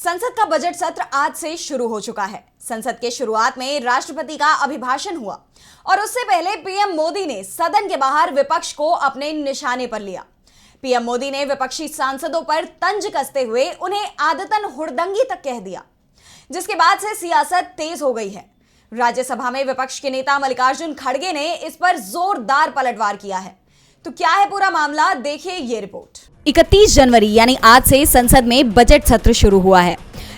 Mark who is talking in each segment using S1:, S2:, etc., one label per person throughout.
S1: संसद का बजट सत्र आज से शुरू हो चुका है। संसद के शुरुआत में राष्ट्रपति का अभिभाषण हुआ और उससे पहले पीएम मोदी ने सदन के बाहर विपक्ष को अपने निशाने पर लिया। पीएम मोदी ने विपक्षी सांसदों पर तंज कसते हुए उन्हें आदतन हुड़दंगी तक कह दिया, जिसके बाद से सियासत तेज हो गई है। राज्यसभा में विपक्ष के नेता मल्लिकार्जुन खड़गे ने इस पर जोरदार पलटवार किया है। तो क्या है पूरा मामला, देखिए ये रिपोर्ट। 31 जनवरी यानी आज से संसद में बजट सत्र शुरू हुआ है।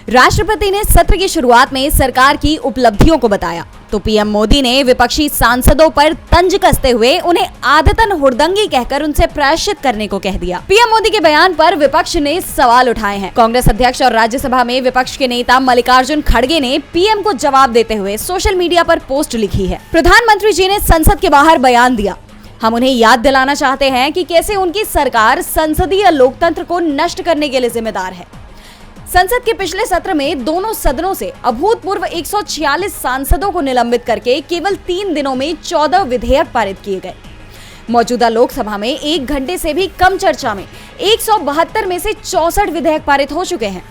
S1: राष्ट्रपति ने सत्र की शुरुआत में सरकार की उपलब्धियों को बताया, तो पीएम मोदी ने विपक्षी सांसदों पर तंज कसते हुए उन्हें आदतन हुड़दंगी कहकर उनसे प्रायश्चित करने को कह दिया। पीएम मोदी के बयान पर विपक्ष ने सवाल उठाए हैं। कांग्रेस अध्यक्ष और राज्यसभा में विपक्ष के नेता मल्लिकार्जुन खड़गे ने पीएम को जवाब देते हुए सोशल मीडिया पर पोस्ट लिखी है। प्रधानमंत्री जी ने संसद के बाहर बयान दिया। हम उन्हें याद दिलाना चाहते हैं कि कैसे उनकी सरकार संसदीय लोकतंत्र को नष्ट करने के लिए जिम्मेदार है। संसद के पिछले सत्र में दोनों सदनों से अभूतपूर्व 146 सांसदों को निलंबित करके केवल 3 दिनों में 14 विधेयक पारित किए गए। मौजूदा लोकसभा में 1 घंटे से भी कम चर्चा में 172 में से 64 विधेयक पारित हो चुके हैं।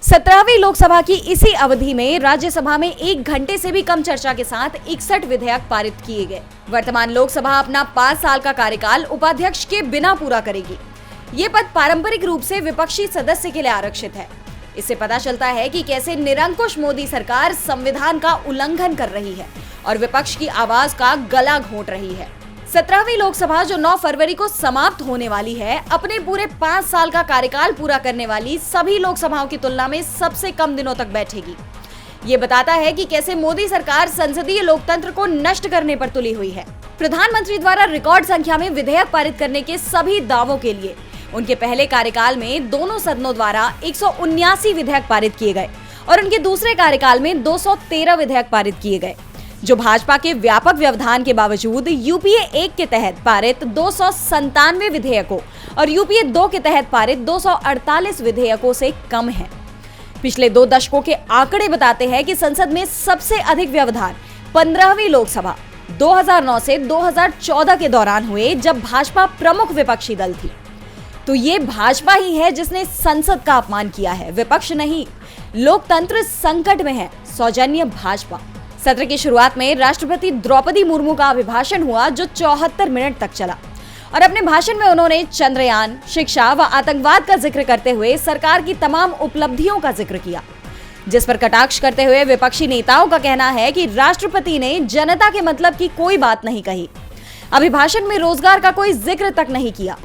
S1: 17वीं लोकसभा की इसी अवधि में राज्यसभा में 1 घंटे से भी कम चर्चा के साथ 61 विधेयक पारित किए गए। वर्तमान लोकसभा अपना 5 साल का कार्यकाल उपाध्यक्ष के बिना पूरा करेगी। ये पद पारंपरिक रूप से विपक्षी सदस्य के लिए आरक्षित है। इससे पता चलता है कि कैसे निरंकुश मोदी सरकार संविधान का उल्लंघन कर रही है और विपक्ष की आवाज का गला घोंट रही है। 17वीं लोकसभा जो 9 फरवरी को समाप्त होने वाली है, अपने पूरे 5 साल का कार्यकाल पूरा करने वाली सभी लोकसभाओं की तुलना में सबसे कम दिनों तक बैठेगी। ये बताता है कि कैसे मोदी सरकार संसदीय लोकतंत्र को नष्ट करने पर तुली हुई है। प्रधानमंत्री द्वारा रिकॉर्ड संख्या में विधेयक पारित करने के सभी दावों के लिए उनके पहले कार्यकाल में दोनों सदनों द्वारा 179 विधेयक पारित किए गए और उनके दूसरे कार्यकाल में 213 विधेयक पारित किए गए, जो भाजपा के व्यापक व्यवधान के बावजूद यूपीए 1 के तहत पारित 297 विधेयकों और यूपीए 2 के तहत पारित 248 विधेयकों से कम है। पिछले 2 दशकों के आंकड़े बताते हैं कि संसद में सबसे अधिक व्यवधान 15वीं लोकसभा 2009 से 2014 के दौरान हुए, जब भाजपा प्रमुख विपक्षी दल थी। तो ये भाजपा ही है जिसने संसद का अपमान किया है, विपक्ष नहीं। लोकतंत्र संकट में है, सौजन्य भाजपा। सत्र की शुरुआत में राष्ट्रपति द्रौपदी मुर्मू का अभिभाषण हुआ, जो 74 मिनट तक चला और अपने भाषण में उन्होंने चंद्रयान, शिक्षा व आतंकवाद का जिक्र करते हुए सरकार की तमाम उपलब्धियों का जिक्र किया, जिस पर कटाक्ष करते हुए विपक्षी नेताओं का कहना है कि राष्ट्रपति ने जनता के मतलब की कोई बात नहीं कही, अभिभाषण में रोजगार का कोई जिक्र तक नहीं किया।